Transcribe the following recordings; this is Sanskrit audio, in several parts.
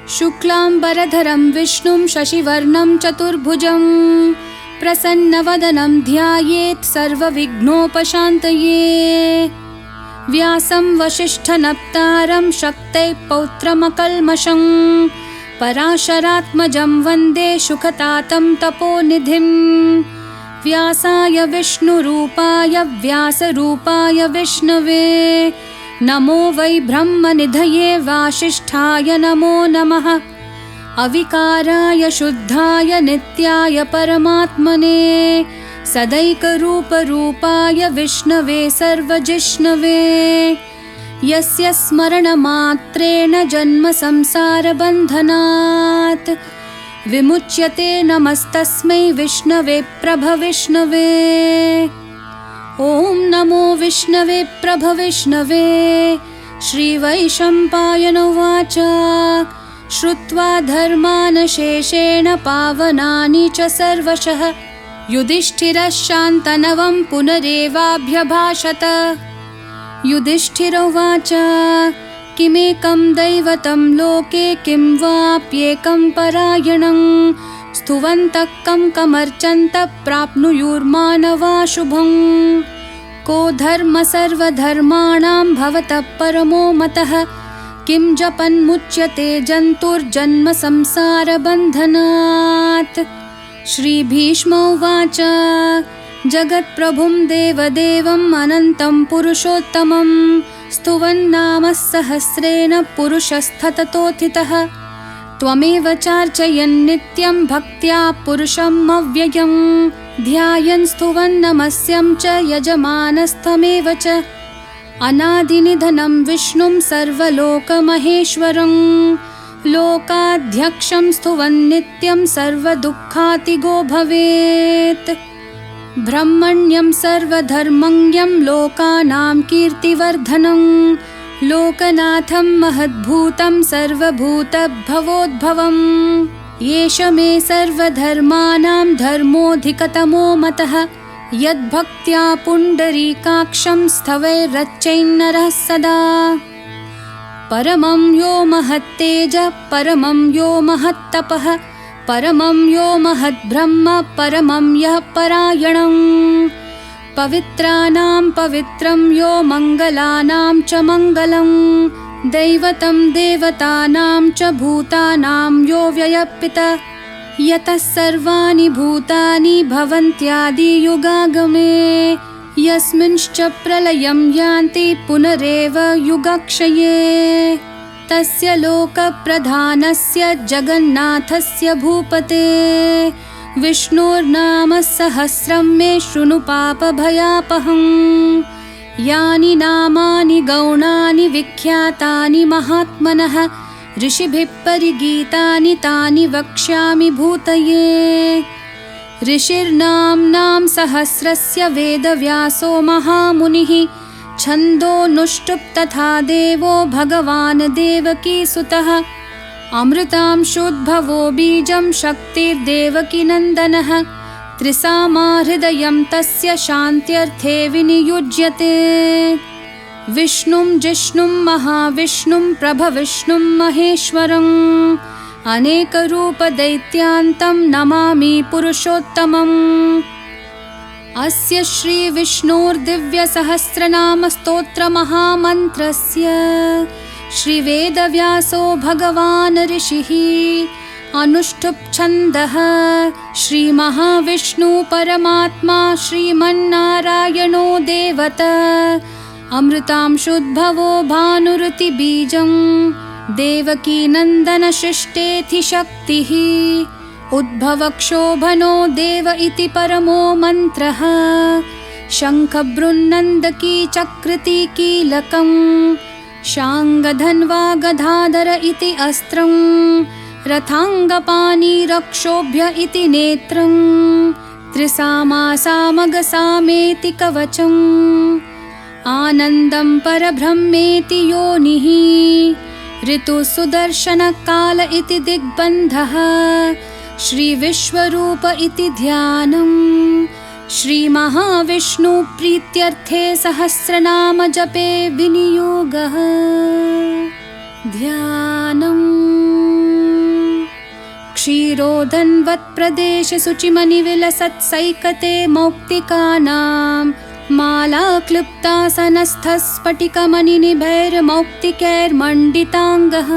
शुक्लांबरधरं विष्णुं शशिवर्णं चतुर्भुजं प्रसन्नवदनं ध्यायेत् सर्वविघ्नोपशान्तये। व्यासं वसिष्ठनप्तारं शक्तैः पौत्रमकल्मषं पराशरात्मजं वन्दे शुकतातं तपोनिधिं। व्यासाय विष्णुरूपाय व्यासरूपाय विष्णवे नमो वै ब्रह्मनिधये वासिष्ठाय नमो नमः। अविकाराय शुद्धाय नित्याय परमात्मने सदैकरूपरूपाय विष्णवे सर्वजिष्णवे। यस्य स्मरणमात्रेण जन्मसंसारबन्धनात् विमुच्यते नमस्तस्मै विष्णवे प्रभविष्णवे। ॐ नमो विष्णवे प्रभविष्णवे। श्रीवैशम्पायन उवाच श्रुत्वा धर्मान् शेषेण पावनानि च सर्वशः युधिष्ठिरः शान्तनवं पुनरेवाभ्यभाषत। युधिष्ठिर उवाच किमेकं दैवतं लोके किं वाप्येकं परायणं स्तुवन्तः कं कमर्चन्तः प्राप्नुयुर्मानवा शुभं। को धर्म सर्वधर्माणां भवतः परमो मतः किं जपन्मुच्यते जन्तुर्जन्म संसारबन्धनात्। श्रीभीष्म उवाच जगत्प्रभुं देवदेवम् अनन्तं पुरुषोत्तमं स्तुवन्नामः सहस्रेण पुरुषस्तततोत्थितः। त्वमेव चार्चयन् नित्यं भक्त्या पुरुषम् अव्ययं ध्यायन् स्तुवन् नमस्यं च यजमानस्तमेव च। अनादिनिधनं विष्णुं सर्वलोकमहेश्वरं लोकाध्यक्षं स्तुवन् नित्यं सर्वदुःखातिगो भवेत्। ब्रह्मण्यं सर्वधर्मज्ञं लोकानां कीर्तिवर्धनं लोकनाथं महद्भूतं सर्वभूतभवोद्भवम्। एष मे सर्वधर्माणां धर्मोऽधिकतमो मतः यद्भक्त्या पुण्डरीकाक्षं स्तवैरर्चयन्नरः सदा। परमं यो महत्तेजः परमं यो महत्तपः परमं यो महद्ब्रह्म परमं यः परायणं। पवित्राणां पवित्रं यो मङ्गलानां च मङ्गलं दैवतं देवतानां च भूतानां यो व्ययपितः यतः सर्वाणि भूतानि भवन्त्यादियुगागमे यस्मिंश्च प्रलयं यान्ति पुनरेव युगक्षये। तस्य लोकप्रधानस्य जगन्नाथस्य भूपते विष्णोर्नाम सहस्रं मे शृणु पापभयापहम्। यानि नामानि गौणानि विख्यातानि महात्मनः ऋषिभिः परिगीतानि तानि वक्ष्यामि भूतये। ऋषिर्नाम्नां सहस्रस्य वेदव्यासो महामुनिः छन्दोनुष्टुप् तथा देवो भगवान् देवकीसुतः। अमृतांशोद्भवो बीजं शक्तिर्देवकीनन्दनः त्रिसामा हृदयं तस्य शान्त्यर्थे विनियुज्यते। विष्णुं जिष्णुं महाविष्णुं प्रभविष्णुं महेश्वरम् अनेकरूपदैत्यान्तं नमामि पुरुषोत्तमम्। अस्य श्रीविष्णोर्दिव्यसहस्रनामस्तोत्रमहामन्त्रस्य श्रीवेदव्यासो भगवान् ऋषिः अनुष्ठुप् छन्दः श्रीमहाविष्णु परमात्मा श्रीमन्नारायणो देवता। अमृतांशोद्भवो भानुरुतिबीजं देवकीनन्दनशिष्टेऽथि शक्तिः। उद्भवक्षोभनो देव इति परमो मन्त्रः शङ्खबृन्नन्दकी चक्रति कीलकं शाङ्गधन्वा गदाधर इति अस्त्रं रथाङ्गपाणि रक्षोभ्य इति नेत्रं त्रिसामा सामगसामेति कवचम् आनन्दं परब्रह्मेति योनिः ऋतुसुदर्शनकाल इति दिग्बन्धः श्रीविश्वरूप इति ध्यानम्। श्रीमहाविष्णु प्रीत्यर्थे सहस्रनाम जपे विनियोगः ध्यानम्। क्षीरोदन्वत्प्रदेशे शुचिमनिविलसत्सैकते मौक्तिकानां मालाक्लृप्तासनस्थस्फटिकमणिनिभैर्मौक्तिकैर्मण्डिताङ्गः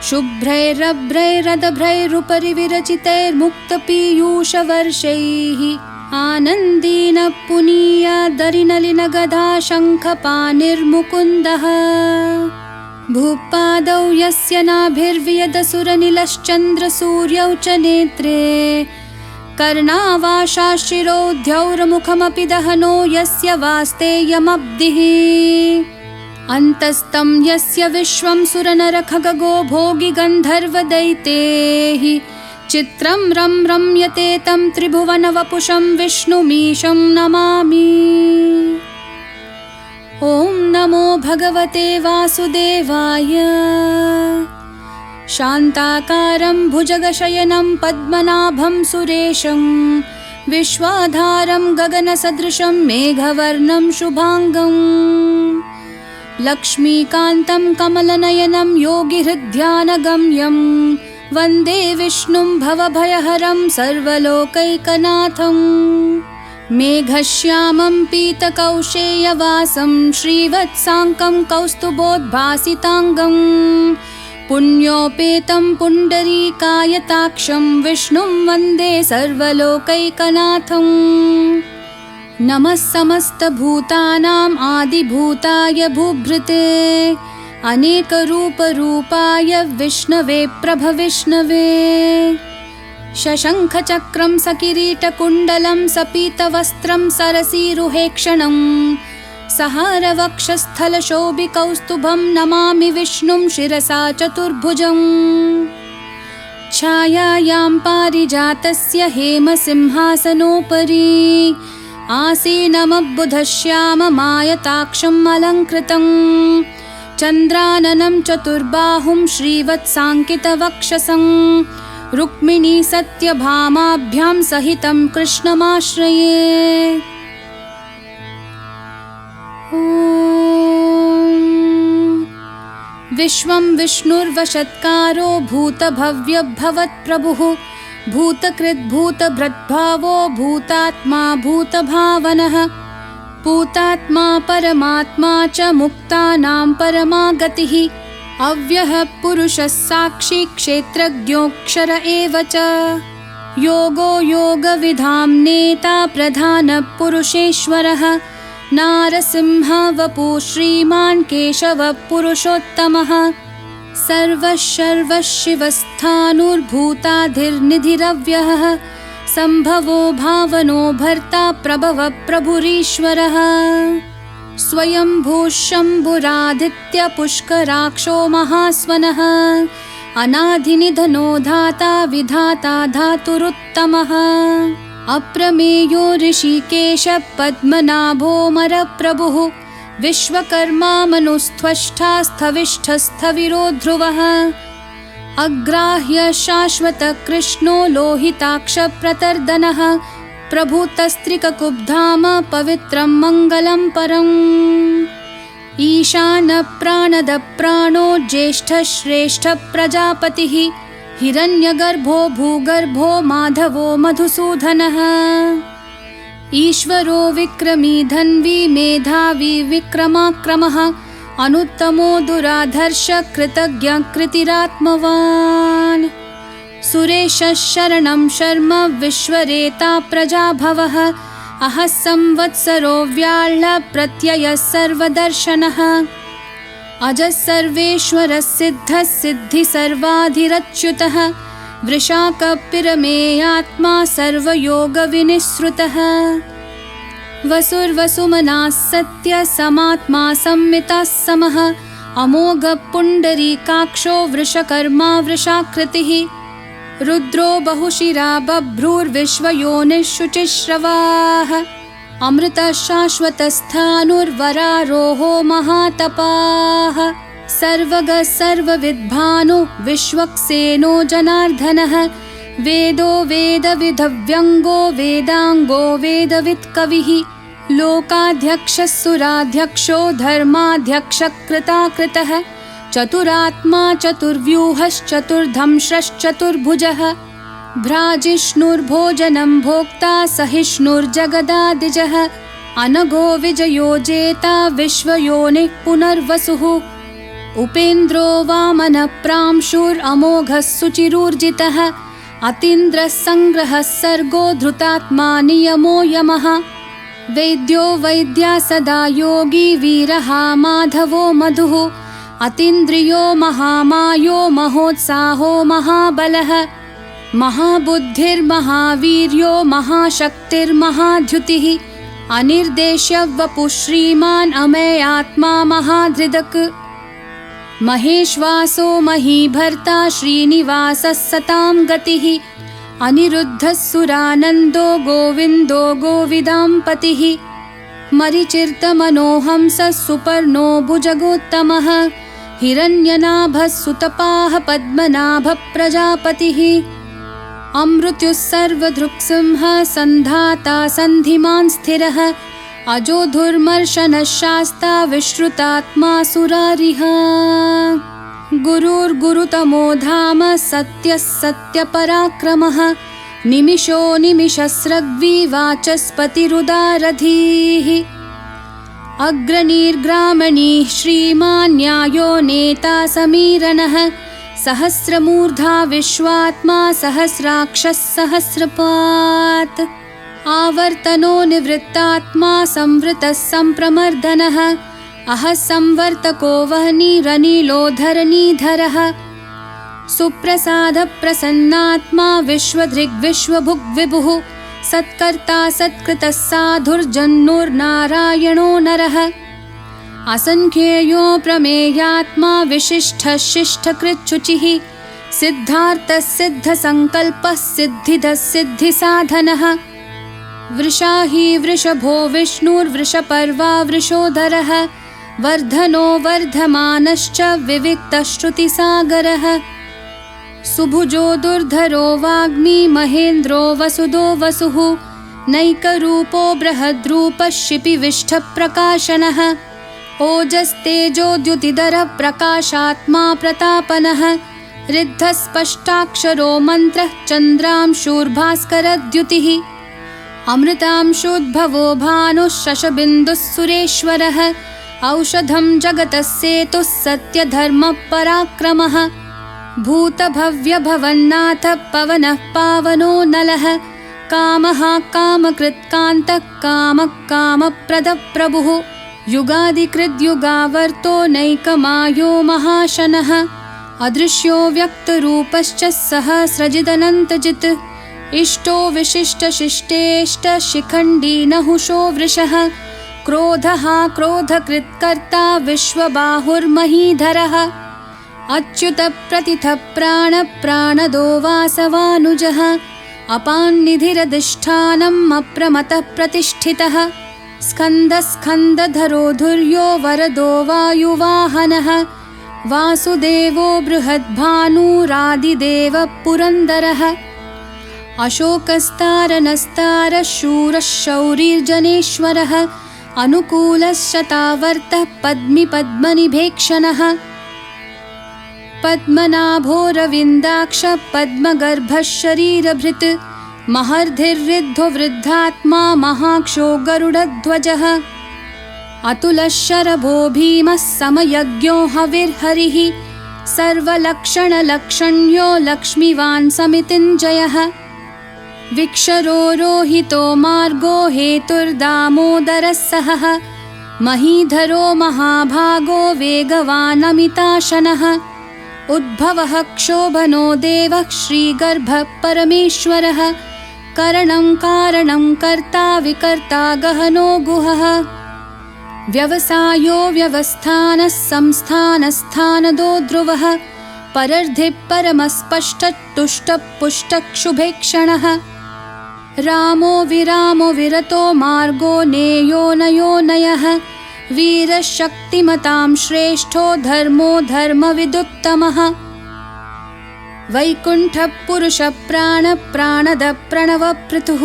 शुभ्रैरभ्रैरदभ्रैरुपरि विरचितैर्मुक्तपीयूषवर्षैः आनन्दीन पुनीयादरिनलिनगदा शङ्खपाणिर्मुकुन्दः भूपादौ यस्य नाभिर्वियदसुरनिलश्चन्द्रसूर्यौ च नेत्रे कर्णावाशाशिरोद्यौर्मुखमपि दहनो यस्य वास्तेयमब्धिः अन्तस्तं यस्य विश्वं सुरनरखगो भोगि गन्धर्वदैतेः चित्रं रं रम्यते तं त्रिभुवनवपुषं विष्णुमीशं नमामि। ॐ नमो भगवते वासुदेवाय। शान्ताकारं भुजगशयनं पद्मनाभं सुरेशं विश्वाधारं गगनसदृशं मेघवर्णं शुभांगं लक्ष्मीकान्तं कमलनयनं योगिहृद्ध्यानगम्यं वन्दे विष्णुं भवभयहरं सर्वलोकैकनाथं मेघश्यामं पीतकौशेयवासं श्रीवत्साङ्कं कौस्तुभोद्भासिताङ्गं पुण्योपेतं पुण्डरीकायताक्षं विष्णुं वन्दे सर्वलोकैकनाथं नमः समस्तभूतानाम् आदिभूताय भूभृते अनेकरूपरूपाय विष्णवे प्रभविष्णवे शशङ्खचक्रं सकिरीटकुण्डलं सपीतवस्त्रं सरसीरुहेक्षणं सहारवक्षस्थलशोभिकौस्तुभं नमामि विष्णुं शिरसा चतुर्भुजम् छायायां पारिजातस्य हेमसिंहासनोपरि आसीनमब्बुधश्याममायताक्षम् अलङ्कृतं चन्द्राननं चतुर्बाहुं श्रीवत्साङ्कितवक्षसं रुक्मिणी सत्यभामाभ्यां सहितं कृष्णमाश्रये। विश्वं विष्णुर्वशत्कारो भूतभव्यभवत्प्रभुः भूतकृद्भूतभृद्भावो भूतात्मा भूतभावनः पूतात्मा परमात्मा च मुक्तानां परमागतिः अव्ययः पुरुषः साक्षी क्षेत्रज्ञोऽक्षर एव च योगो योगविधां नेता प्रधानपुरुषेश्वरः नारसिंह वपुः श्रीमान् केशवः पुरुषोत्तमः सर्वः सर्वः शिवस्थाणुर्भूताधिर्निधिरव्ययः सम्भवो भावनो भर्ता प्रभवः प्रभुरीश्वरः स्वयंभूः शम्भुरादित्य पुष्कराक्षो महास्वनः अनादिनिधनो धाता विधाता धातुरुत्तमः अप्रमेयो ऋषिकेश पद्मनाभोऽमरप्रभुः विश्वकर्मा मनुस्त्वष्टा स्थविष्ठस्थविरो ध्रुवः अग्राह्य शाश्वत कृष्णो लोहिताक्ष प्रतर्दनः प्रभूतस्त्रिककुब्धाम पवित्रं मङ्गलं परम् ईशान प्राणद प्राणो ज्येष्ठ श्रेष्ठ प्रजापतिः हिरण्यगर्भो भूगर्भो माधवो मधुसूदनः ईश्वरो विक्रमी धन्वी मेधावी विक्रमाक्रमः अनुत्तमो दुराधर्ष कृतज्ञ कृतिरात्मवान् सुरेशः शरणं शर्म विश्वरेता प्रजाभवः अहः संवत्सरो व्याळ्ह प्रत्ययः सर्वदर्शनः अजः सर्वेश्वरः सिद्धः सिद्धि सर्वाधिरच्युतः वृषाकपिरमेयात्मा सर्वयोगविनिःसृतः वसुर्वसुमनाः सत्य समात्मा संमिताः समः अमोघः पुण्डरीकाक्षो वृषकर्मा वृषाकृतिः रुद्रो बहुशिरा बभ्रूर्विश्वयोनिः शुचिश्रवाः अमृतः शाश्वतस्थाणुर्वरारोहो महातपाः सर्वगः सर्वविद्भानु विश्वक्सेनो जनार्दनः वेदो वेदविधव्यङ्गो वेदाङ्गो वेदवित्कविः लोकाध्यक्षः सुराध्यक्षो धर्माध्यक्षः कृताकृतः चतुरात्मा चतुर्व्यूहश्चतुर्धंश्रश्चतुर्भुजः भ्राजिष्णुर्भोजनं भोक्ता सहिष्णुर्जगदादिजः अनघो विजयो जेता विश्वयोनिः पुनर्वसुः उपेन्द्रो वामनः प्रांशुरमोघः सुचिरूर्जितः अतीन्द्रः संग्रहः सर्गो धृतात्मा नियमो यमः वैद्यो वैद्या सदा योगी वीरः माधवो मधुः अतीन्द्रियो महामायो महोत्साहो महाबलः महाबुद्धिर्महावीर्यो महाशक्तिर्महाद्युतिः अनिर्देश्य वपुः श्रीमान् अमेयात्मा महाधृदक् महेश्वासो महीभर्ता श्रीनिवासः सतां गतिः अनिरुद्धः सुरानन्दो गोविन्दो गोविदाम्पतिः मरिचिर्तमनोहंसः सुपर्णो भुजगोत्तमः हिरण्यनाभः सुतपाः पद्मनाभः प्रजापतिः अमृत्युः सर्वदृक्सिंहः सन्धाता सन्धिमान् स्थिरः अजोधुर्मर्शनः शास्ता विश्रुतात्मा सुरारिः गुरुर्गुरुतमो धाम सत्यः सत्यपराक्रमः निमिषो निमिषस्रग्वी वाचस्पतिरुदारधीः अग्रणीर्ग्रामणीः श्रीमान् न्यायो नेता समीरणः सहस्रमूर्धा विश्वात्मा सहस्राक्षः सहस्रपात् आवर्तनो निवृत्तात्मा संवृतः सम्प्रमर्दनः अहः संवर्तको वह्निरनिलोधरणीधरः सुप्रसादः प्रसन्नात्मा विश्वधृग्विश्वभुग्विभुः सत्कर्ता सत्कृतः साधुर्जन्नुर्नारायणो नरः असंख्येयो प्रमेयात्मा विशिष्टः शिष्टकृच्छुचिः सिद्धार्थः सिद्धसङ्कल्पः सिद्धिदः सिद्धिसाधनः वृषाही वृषभो विष्णुर्वृषपर्वा वृषोदरः वर्धनो वर्धमानश्च विविक्तः श्रुतिसागरः सुभुजो दुर्धरो वाग्मी महेन्द्रो वसुदो वसुः नैकरूपो बृहद्रूपः शिपिविष्ठप्रकाशनः ओजस्तेजोद्युतिधरः प्रकाशात्मा प्रतापनः रिद्धस्पष्टाक्षरो मन्त्रः चन्द्रांशूर्भास्करद्युतिः अमृतांशोद्भवो भानुः शशबिन्दुः सुरेश्वरः औषधं जगतः सेतुः सत्यधर्मपराक्रमः भूतभव्यभवन्नाथः पवनः पावनो नलः कामः कामकृत्कान्तः कामः कामप्रदः प्रभुः युगादिकृद्युगावर्तो नैकमायो महाशनः अदृश्यो व्यक्तरूपश्च सहस्रजिदनन्तजित् इष्टो विशिष्टशिष्टेष्ट शिखण्डी नहुषो वृषः क्रोधः क्रोधकृत्कर्ता विश्वबाहुर्महीधरः अच्युतप्रतिथः प्राणदो वासवानुजः अपान्निधिरधिष्ठानम् अप्रमतः प्रतिष्ठितः स्कन्दस्कन्दधरो धुर्यो वरदो वायुवाहनः वासुदेवो बृहद्भानुरादिदेवः पुरन्दरः अशोकस्तारनस्तारः शूरः शौरिर्जनेश्वरः अनुकूलश्शतावर्तः पद्मिपद्मनिभेक्षणः पद्मनाभोरविन्दाक्षः पद्मगर्भः शरीरभृत् महर्धिर्ऋद्धो वृद्धात्मा महाक्षो गरुडध्वजः अतुलः शरभो भीमः समयज्ञो हविर्हरिः सर्वलक्षणलक्षण्यो लक्ष्मीवान् समितिञ्जयः विक्षरो रोहितो मार्गो हेतुर्दामोदरः सहः महीधरो महाभागो वेगवानमिताशनः उद्भवः क्षोभनो देवः श्रीगर्भः परमेश्वरः करणं कारणं कर्ता विकर्ता गहनो गुहः व्यवसायो व्यवस्थानः संस्थानस्थानदो ध्रुवः परर्धिः परमस्पष्टतुष्टपुष्टक्षुभेक्षणः रामो विरामो विरतो मार्गो नेयो नयो नयः वीरशक्तिमतां श्रेष्ठो धर्मो धर्मविदुत्तमः वैकुण्ठः पुरुषः प्राणदः प्रणवपृथुः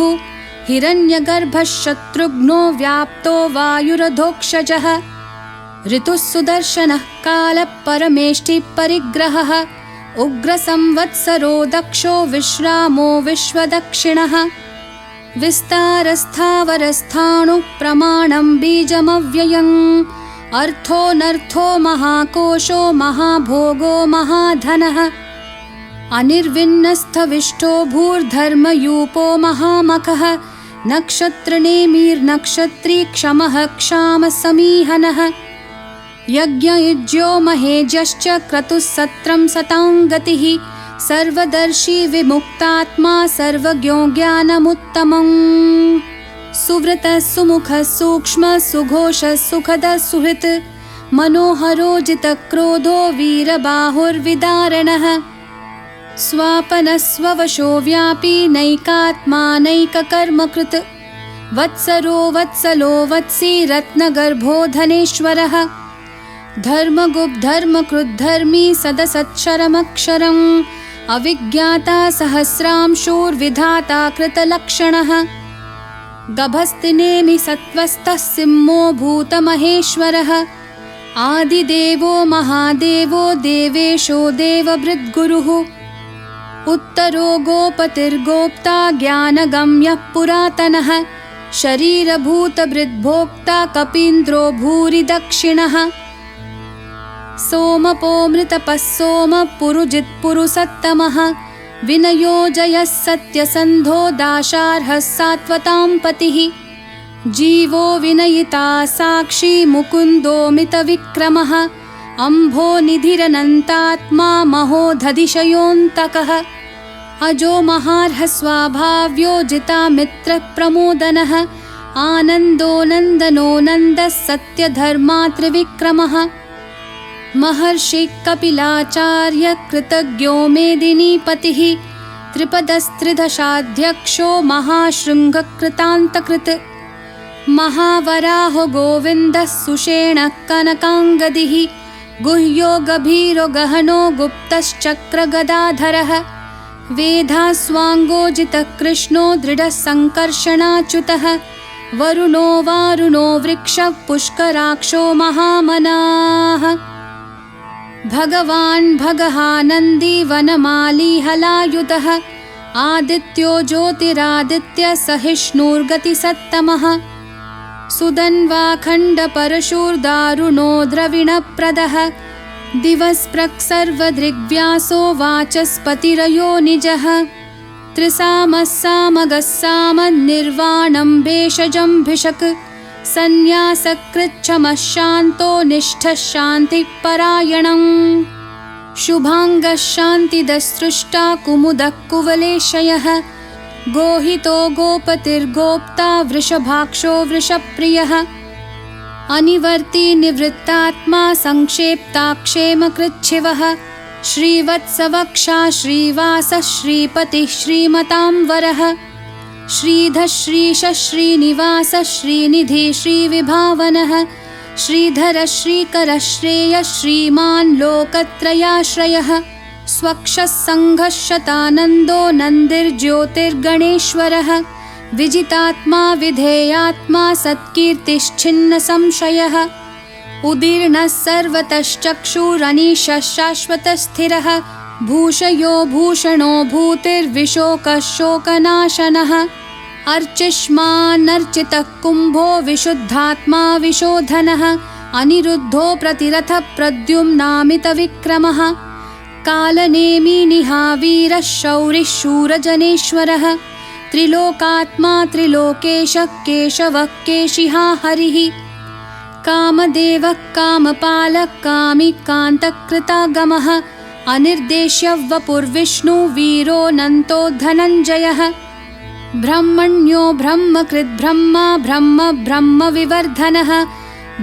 हिरण्यगर्भः शत्रुघ्नो व्याप्तो वायुरधोक्षजः ऋतुः सुदर्शनः कालः परमेष्ठिः परिग्रहः उग्रसंवत्सरो दक्षो विश्रामो विश्वदक्षिणः विस्तारस्थावरस्थाणुः प्रमाणं बीजमव्ययम् अर्थोऽनर्थो महाकोशो महाभोगो महाधनः अनिर्विन्नस्थविष्टो भूर्धर्मयूपो महामखः नक्षत्रनेमिर्नक्षत्री क्षमः क्षामसमीहनः यज्ञयुज्यो महेज्यश्च क्रतुः सत्रं सताङ्गतिः सर्वदर्शी विमुक्तात्मा सर्वज्ञो ज्ञानमुत्तमम् सुव्रतः सुमुखः सूक्ष्मः सुघोषः सुखदः सुहृत् मनोहरो जितक्रोधो वीरबाहुर्विदारणः स्वापनः स्ववशो व्यापी नैकात्मा नैककर्मकृत् वत्सरो वत्सलो वत्सी रत्नगर्भो धनेश्वरः धर्मगुप्धर्मकृद्धर्मी सदसत्क्षरमक्षरम् अविज्ञाता सहस्रांशोर्विधाता कृतलक्षणः गभस्तिनेमि सत्त्वस्थः सिंहो भूतमहेश्वरः आदिदेवो महादेवो देवेशो देवभृद्गुरुः उत्तरो गोपतिर्गोप्ता ज्ञानगम्यः पुरातनः शरीरभूतभृद्भोक्ता कपीन्द्रो भूरि दक्षिणः सोमपोमृतपः सोमः पुरुजित्पुरुसत्तमः विनयोजयः सत्यसन्धो दाशार्हः सात्वतां पतिः जीवो विनयिता साक्षी मुकुन्दोमितविक्रमः अम्भोनिधिरनन्तात्मा महोदधिशयोऽन्तकः अजो महार्हस्वाभाव्यो जितामित्रप्रमोदनः आनन्दो नन्दनो नन्दः सत्यधर्मात्रिविक्रमः महर्षि कपिलाचार्य कृतज्ञो मेदिनीपतिः त्रिपदस्त्रिदशाध्यक्षो महाशृङ्गकृतान्तकृत् महावराहो गोविन्दः सुषेणः कनकाङ्गदिः गुह्यो गभीरो गहनो गुप्तश्चक्रगदाधरः वेधास्वाङ्गोजितः कृष्णो दृढः सङ्कर्षणाच्युतः वरुणो वारुणो वृक्षः पुष्कराक्षो महामनाः भगवान् भगहानन्दी वनमाली हलायुधः आदित्यो ज्योतिरादित्य सहिष्णुर्गतिसत्तमः सुदन्वाखण्डपरशुर्दारुणो द्रविणप्रदः दिवस्प्रक्सर्वदृग्व्यासो वाचस्पतिरयो निजः त्रिसामः सामगः सामन्निर्वाणं भेषजं भिषक् सन्न्यासकृच्छमः शान्तो निष्ठः शान्तिपरायणम् शुभाङ्गः शान्तिदस्सृष्टा कुमुदः कुवलेशयः गोहितो गोपतिर्गोप्ता वृषभाक्षो वृषप्रियः अनिवर्ती निवृत्तात्मा संक्षेप्ताक्षेमकृच्छिवः श्रीवत्सवक्षा श्रीवासः श्रीपतिः श्रीमतांवरः श्रीधः श्रीशः श्रीनिवासः श्रीनिधिः श्रीविभावनः श्रीधरः श्रीकरः श्रेयः श्रीमान् लोकत्रयाश्रयः स्वक्षः सङ्घः शतानन्दो नन्दिर्ज्योतिर्गणेश्वरः विजितात्मा विधेयात्मा सत्कीर्तिश्छिन्नसंशयः उदीर्णः सर्वतश्चक्षुरनीशः शाश्वतस्थिरः भूषयो भूषणो भूतिर्विशोकः शोकनाशनः अर्चिष्मान्नर्चितः कुम्भो विशुद्धात्मा विशोधनः अनिरुद्धो प्रतिरथः प्रद्युम्नामितविक्रमः कालनेमी निहावीरः शौरिः शूरजनेश्वरः त्रिलोकात्मा त्रिलोकेशः केशवः केशिहा हरिः कामदेवः कामपालः कामी कान्तकृतागमः अनिर्देश्य वपुर्विष्णु वीरोऽनन्तो धनञ्जयः ब्रह्मण्यो ब्रह्मकृद्ब्रह्मा ब्रह्म ब्रह्मविवर्धनः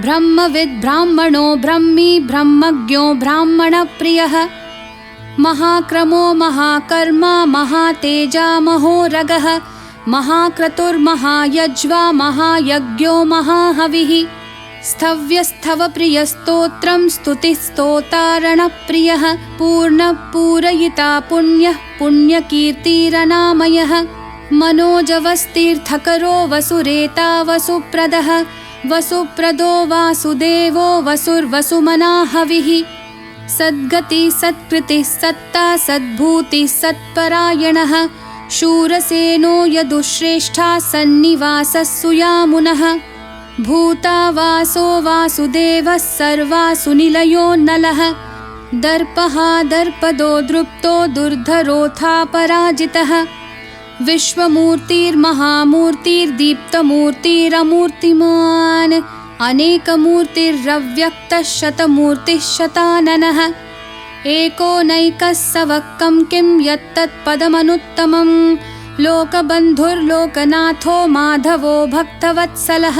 ब्रह्मविद् ब्राह्मणो ब्रह्मी ब्रह्मज्ञो ब्राह्मणप्रियः महाक्रमो महाकर्मा महातेजा महोरगः महाक्रतुर्महायज्वा महायज्ञो महाहविः स्थव्यस्थवप्रियस्तोत्रं स्तुतिस्तोतारणप्रियः पूर्णपूरयिता पुण्यः पुण्यकीर्तिरनामयः मनोजवस्तीर्थकरो वसुरेता वसुप्रदः वसुप्रदो वासुदेवो वसुर्वसुमना हविः सद्गति सत्कृतिः सत्ता सद्भूतिः सत्परायणः शूरसेनो यदुश्रेष्ठा सन्निवासः सुयामुनः भूता वासो वासुदेवः सर्वासु निलयो नलः दर्पः दर्पदो दृप्तो दुर्धरोऽथा पराजितः विश्वमूर्तिर्महामूर्तिर्दीप्तमूर्तिरमूर्तिमान् अनेकमूर्तिरव्यक्तः शतमूर्तिः शताननः एकोनैकः सवक्कं किं यत्तत्पदमनुत्तमं लोकबन्धुर्लोकनाथो माधवो भक्तवत्सलः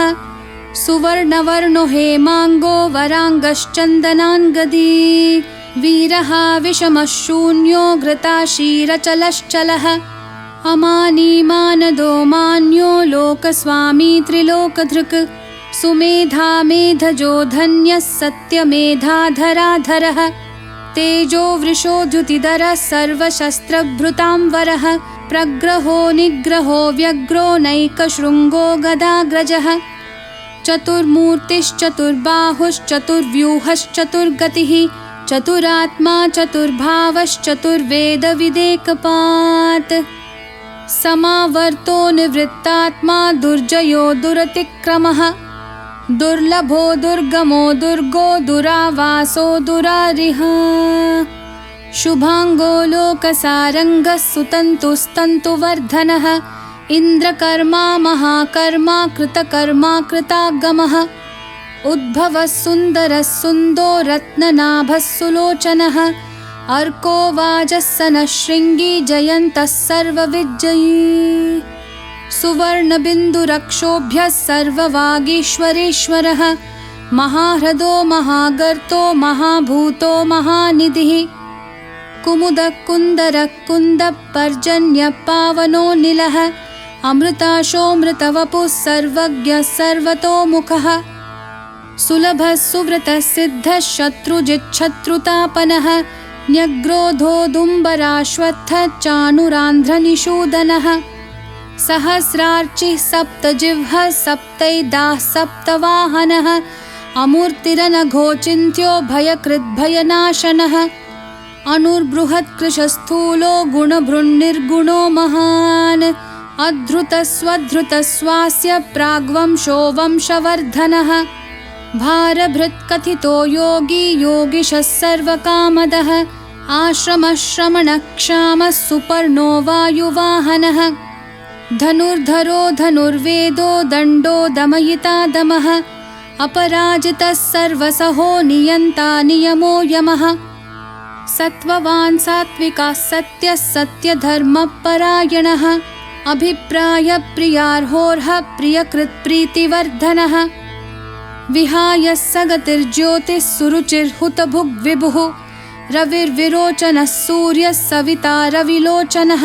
सुवर्णवर्णो हेमाङ्गो वराङ्गश्चन्दनाङ्गदी वीरः विषमः शून्यो घृताशीरचलश्चलः अमानीमानदो मान्यो लोकस्वामी त्रिलोकधृक् सुमेधा मेधजो धन्यः सत्यमेधाधराधरः तेजो वृषोद्युतिधरः सर्वशस्त्रभृतांवरः प्रग्रहो निग्रहो व्यग्रो नैकशृङ्गो गदाग्रजः चतुर्मूर्तिश्चतुर्बाहुश्चतुर्व्यूहश्चतुर्गतिः चतुरात्मा चतुर्भावश्चतुर्वेदविदेकपात् समावर्तो निवृत्तात्मा दुर्जयो दुरतिक्रमः दुर्लभो दुर्गमो दुर्गो दुरावासो दुरारिः शुभाङ्गो लोकसारङ्गः सुतन्तुस्तन्तुवर्धनः इन्द्रकर्मा महाकर्मा कृतकर्मा कृतागमः उद्भवः सुन्दरः सुन्दो रत्ननाभः सुलोचनः अर्को वाजः सनः शृङ्गी जयन्तः सर्वविजयी सुवर्णबिन्दुरक्षोभ्यः सर्ववागीश्वरेश्वरः महाह्रदो महागर्तो महाभूतो महानिधिः कुमुदः कुन्दरः कुन्दः पर्जन्यः पावनो निलः अमृताशोऽमृतवपुः सर्वज्ञः सर्वतोमुखः सुलभः सुव्रतः सिद्धः शत्रुजिच्छत्रुतापनः न्यग्रोधोदुम्बराश्वत्थः चाणुरान्ध्रनिषूदनः सहस्रार्चिः सप्तजिह्वः सप्तैदाः सप्तवाहनः अमूर्तिरनघोचिन्त्यो भयकृद्भयनाशनः अनुर्बृहत्कृशस्थूलो गुणभृन्निर्गुणो महान् अधृतस्वधृतस्वास्य प्राग्वंशो वंशवर्धनः भारभृत्कथितो योगी योगिशः सर्वकामदः आश्रमः श्रमणः क्षामः सुपर्णो वायुवाहनः धनुर्धरो धनुर्वेदो दण्डो दमयिता दमः अपराजितः सर्वसहो नियन्ता नियमो यमः सत्त्ववान् सात्विकः सत्यः सत्यधर्मपरायणः अभिप्रायप्रियार्होर्हः प्रियकृत्प्रीतिवर्धनः विहाय सगतिर्ज्योतिः सुरुचिर्हुतभुग्विभुः रविर्विरोचनः सूर्यः सविता रविलोचनः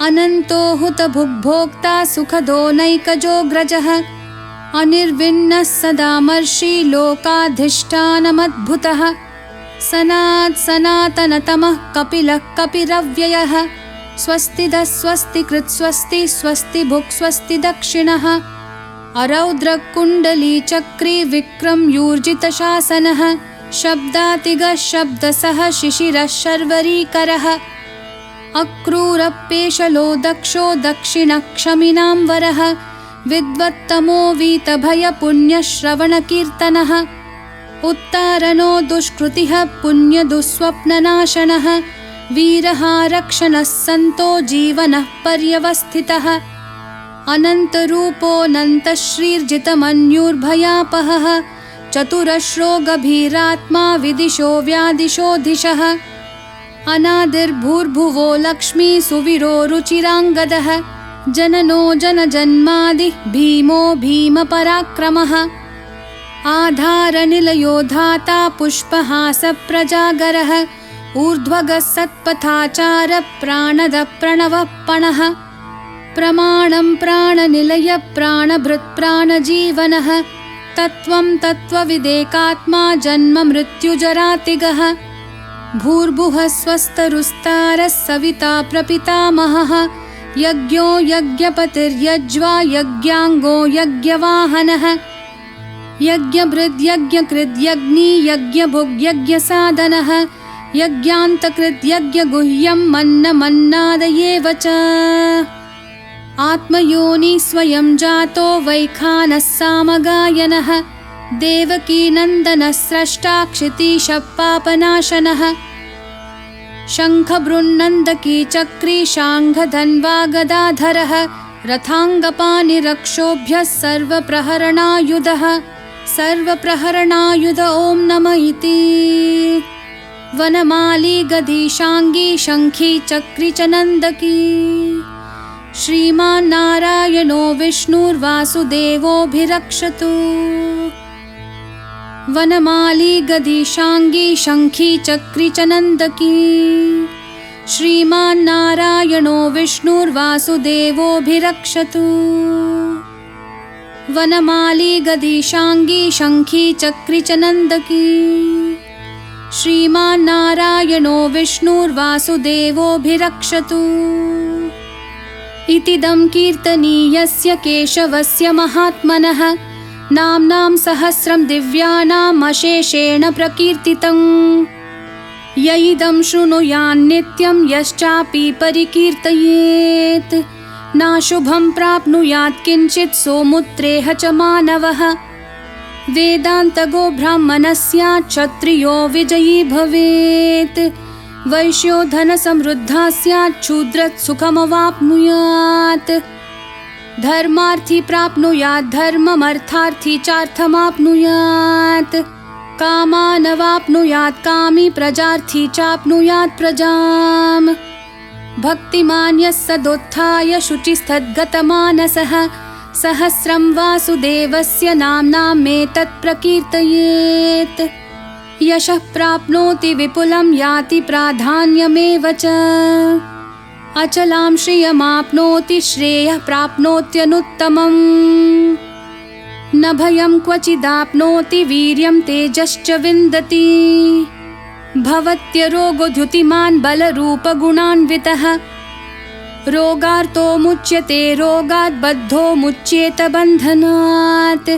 अनन्तो हुतभुग्भोक्ता सुखदो नैकजोऽग्रजः अनिर्विण्णः सदामर्षि लोकाधिष्ठानमद्भुतः सनातनतमः कपिलः कपिरव्ययः स्वस्तिदः स्वस्तिकृत् स्वस्ति स्वस्ति भुक् स्वस्ति दक्षिणः अरौद्रकुण्डलीचक्री विक्रमयूर्जितशासनः शब्दातिगः शब्दसः शिशिरः शर्वरीकरः अक्रूरपेशलो दक्षो दक्षिणक्षमिनां वरः विद्वत्तमो वीतभयपुण्यश्रवणकीर्तनः उत्तारणो दुष्कृतिः पुण्यदुःस्वप्ननाशनः वीरः रक्षणः सन्तो जीवनः पर्यवस्थितः अनन्तरूपोऽनन्तश्रीर्जितमन्युर्भयापहः चतुरश्रो गभीरात्मा विदिशो व्यादिशोऽधिशः अनादिर्भूर्भुवो लक्ष्मी सुवीरो रुचिराङ्गदः जननो जनजन्मादिः भीमो भीमपराक्रमः आधारनिलयो धाता पुष्पहासप्रजागरः ऊर्ध्वगः सत्पथाचारः प्राणदः प्रणवः पणः प्रमाणं प्राणनिलय प्राणभृत् प्राणजीवनः तत्त्वं तत्त्वविदेकात्मा जन्म मृत्युजरातिगः भूर्भुवः स्वस्तरुस्तारः सविता प्रपितामहः यज्ञो यज्ञपतिर्यज्वा यज्ञांगो यज्ञवाहनः यज्ञभृद्यज्ञकृद्यग्नि यज्ञभुग्यज्ञसाधनः यज्ञान्तकृद्यज्ञगुह्यं मन्नमन्नादयेव च आत्मयोनि स्वयं जातो वैखानः सामगायनः देवकीनन्दनः स्रष्टा क्षितीशः पापनाशनः शङ्खबृन्नन्दकी चक्री शाङ्खधन्वा गदाधरः रथाङ्गपाणिरक्षोभ्यः सर्वप्रहरणायुधः सर्वप्रहरणायुध ॐ नमः इति वनमाली गदीशाङ्गी शङ्खी चक्री च नन्दकी श्रीमान् नारायणो विष्णुर्वासुदेवोऽभिरक्षतु वनमाली गदीशाङ्गी शङ्खी चक्री च नन्दकी श्रीमान् नारायणो विष्णुर्वासुदेवोऽभिरक्षतु वनमाली गदीशाङ्गी शङ्खी चक्री च नन्दकी श्रीमान् नारायणो विष्णुर्वासुदेवोऽभिरक्षतु इतिदं कीर्तनीयस्य केशवस्य महात्मनः नाम्नां सहस्रं दिव्यानाम् अशेषेण प्रकीर्तितम् य इदं शृणुयान्नित्यं यश्चापि परिकीर्तयेत् नाशुभं प्राप्नुयात् किञ्चित् सोमुत्रेह च मानवः वेदान्तगो ब्राह्मणः स्यात् क्षत्रियो विजयी भवेत् वैश्यो धनसमृद्धः स्यात् शूद्रः सुखमवाप्नुयात् धर्मार्थी प्राप्नुयात् धर्ममर्थार्थी चार्थमाप्नुयात् कामानवाप्नुयात् कामी प्रजार्थी चाप्नुयात् प्रजाम् भक्तिमान् यः सदोत्थाय शुचिस्तद्गतमानसः सहस्रं वासुदेवस्य नाम्नामेतत् प्रकीर्तयेत् यशः प्राप्नोति विपुलं याति प्राधान्यमेव च अचलां श्रियमाप्नोति श्रेयः प्राप्नोत्यनुत्तमम् न भयं क्वचिदाप्नोति वीर्यं तेजश्च विन्दति भवत्यरोगोऽद्युतिमान् बलरूपगुणान्वितः रोगार्तो मुच्यते रोगात् बद्धो मुच्येत बन्धनात्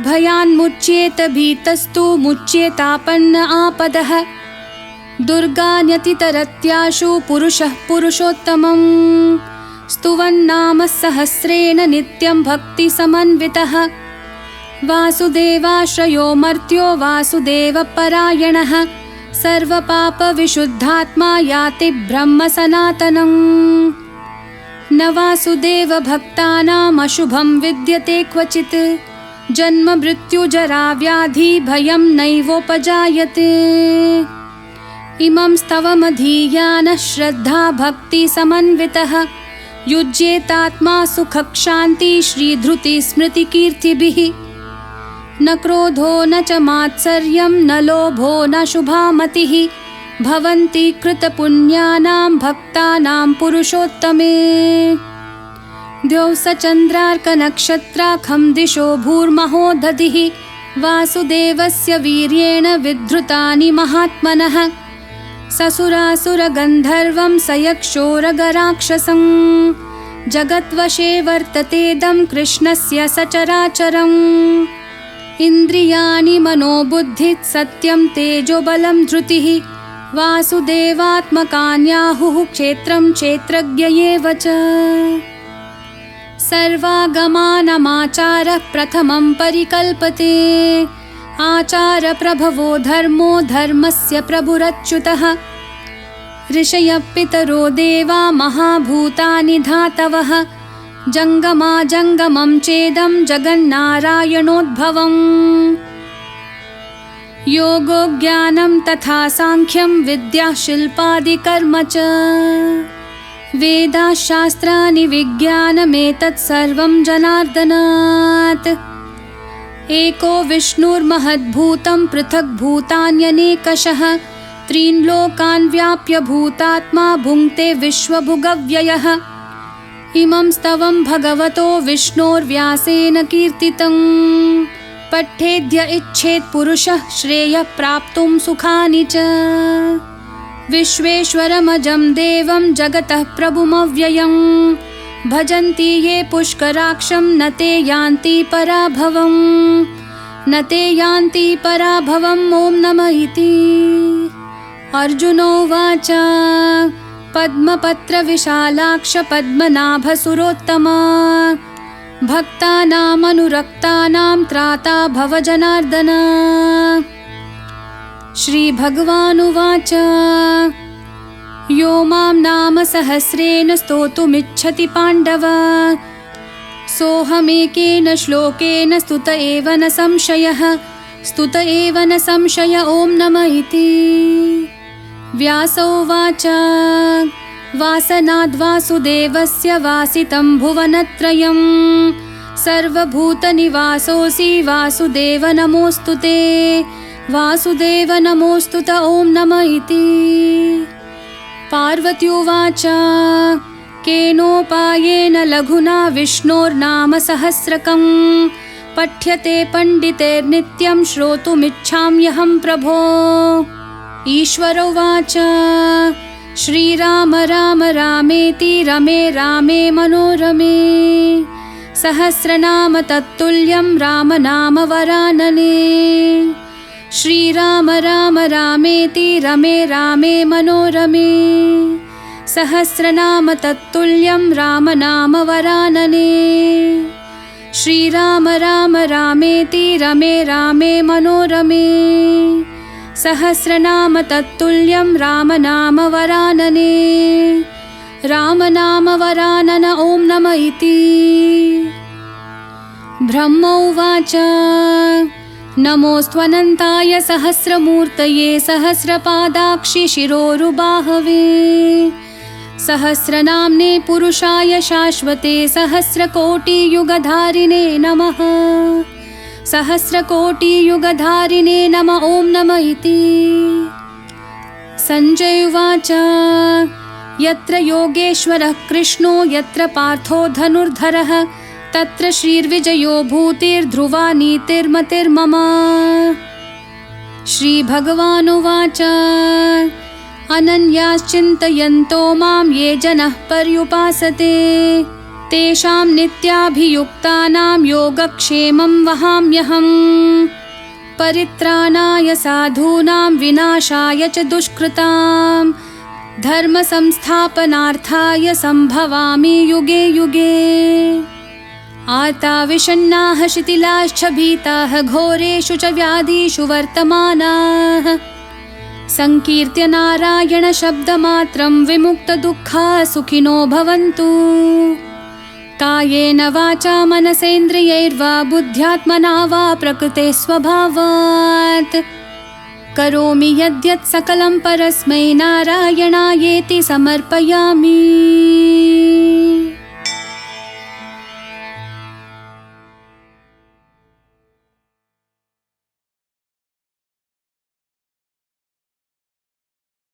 भयान्मुच्येत भीतस्तु मुच्येतापन्न आपदः दुर्गान्यतितरत्याशु पुरुषः पुरुषोत्तमम् स्तुवन्नाम सहस्रेण नित्यं भक्तिसमन्वितः वासुदेवाश्रयो मर्त्यो वासुदेवपरायणः सर्वपापविशुद्धात्मा याति ब्रह्म सनातनम् न वासुदेवभक्तानाम् अशुभं विद्यते क्वचित् जन्म मृत्युजरा व्याधि भयं नैवोपजायते इमं स्तवमधीयानः श्रद्धा भक्तिसमन्वितः युज्येतात्मा सुखक्षान्ति श्रीधृति स्मृतिकीर्तिभिः न क्रोधो न च मात्सर्यं न लोभो न शुभामतिः भवन्ति कृतपुण्यानां भक्तानां पुरुषोत्तमे द्यौसचन्द्रार्कनक्षत्राखं दिशो भूर्महोदधिः वासुदेवस्य वीर्येण विधृतानि महात्मनः ससुरासुरगन्धर्वं सयक्षोरगराक्षसं जगद्वशे वर्ततेदं कृष्णस्य सचराचरम् इन्द्रियाणि मनोबुद्धिः सत्यं तेजोबलं धृतिः वासुदेवात्मकान्याहुः क्षेत्रं क्षेत्रज्ञ एव च सर्वागमानमाचारः प्रथमं परिकल्पते आचारप्रभवो धर्मो धर्मस्य प्रभुरच्युतः ऋषयः पितरो देवा महाभूतानि धातवः जङ्गमाजङ्गमं चेदं जगन्नारायणोद्भवम् योगो ज्ञानं तथा साङ्ख्यं विद्या शिल्पादिकर्म च वेदाशास्त्राणि विज्ञानमेतत् सर्वं जनार्दनात् एको विष्णुर्महद्भूतं पृथक् भूतान्यनेकशः त्रीन् लोकान् व्याप्य भूतात्मा भुङ्क्ते विश्वभुगव्ययः इमं स्तवं भगवतो विष्णोर्व्यासेन कीर्तितं पठेद्य इच्छेत् पुरुषः श्रेयः प्राप्तुं सुखानि च विश्वेश्वरमजं देवं जगतः प्रभुमव्ययं भजन्ति ये पुष्कराक्षं न ते यान्ति पराभवं न ते यान्ति पराभवम् ॐ नमः इति। अर्जुनोवाच पद्मपत्रविशालाक्ष पद्मनाभसुरोत्तमा भक्तानामनुरक्तानां त्राता भव जनार्दन। श्रीभगवानुवाच यो मां नाम सहस्रेण स्तोतुमिच्छति पाण्डव सोऽहमेकेन श्लोकेन स्तुत एव न संशयः स्तुत एव न संशय ॐ नमः इति। व्यासोवाच वासनाद्वासुदेवस्य वासितं भुवनत्रयं सर्वभूतनिवासोऽसि वासुदेव नमोऽस्तु ते वासुदेव नमोऽस्तु ते ॐ नमः इति। पार्वत्युवाच केनोपायेन लघुना विष्णोर्नाम सहस्रकं पठ्यते पण्डितैर्नित्यं श्रोतुमिच्छाम्यहं प्रभो। ईश्वरोवाच श्रीराम राम रामेति रमे रामे मनोरमे सहस्रनाम तत्तुल्यं राम नाम वरानने। श्रीराम राम रामेति रमे रामे मनोरमे सहस्रनाम तत्तुल्यं राम नाम वरानने। श्रीराम राम रामेति रमे रामे मनोरमे सहस्रनाम तत्तुल्यं राम नाम वरानने। राम नाम वरानन ॐ नमः इति। ब्रह्मोवाच नमोऽस्त्वनन्ताय सहस्रमूर्तये सहस्रपादाक्षि शिरोरुबाहवे सहस्रनाम्ने पुरुषाय शाश्वते सहस्रकोटियुगधारिणे नमः सहस्रकोटियुगधारिणे नमः ॐ नमः इति। सञ्जय उवाच यत्र योगेश्वरः कृष्णो यत्र पार्थो धनुर्धरः तत्र श्रीर्विजयो भूतिर्ध्रुवा नीतिर्मतिर्मम। श्रीभगवानुवाच अनन्याश्चिन्तयन्तो मां ये जनः पर्युपासते तेषां नित्याभियुक्तानां योगक्षेमं वहाम्यहम्। परित्राणाय साधूनां विनाशाय च दुष्कृतां धर्मसंस्थापनार्थाय सम्भवामि युगे युगे। आर्ता विषण्णाः शिथिलाश्च भीताः घोरेषु च व्याधिषु वर्तमानाः संकीर्त्य नारायण शब्दमात्रं विमुक्तदुःखाः सुखिनो भवन्तु। कायेन वाचा मनसेन्द्रियैर्वा बुद्ध्यात्मना वा प्रकृते स्वभावात् करोमि यद्यत् सकलं परस्मै नारायणायेति समर्पयामि।